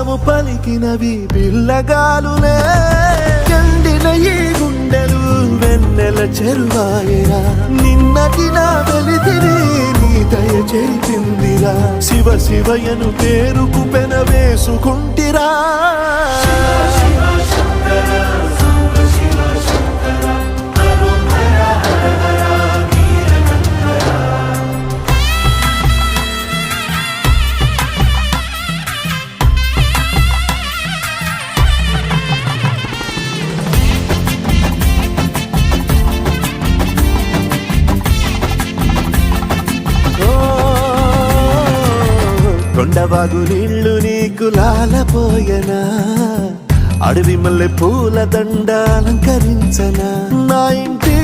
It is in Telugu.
స్వాగతము పలికినవి పిల్లగాలులే. ఎండిన ఈ గుండెలు వెన్నెల చెరువాయరా, నిన్నటి నా వెలితిని నీ దయ చేపిందిరా. శివ శివయను పేరుకు పెన వేసుకుంటిరా. కొండవాగు నీళ్లు నీకు లాలపోయనా, అడవి మల్లె పూల దండ అలంకరించనా. నా ఇంటి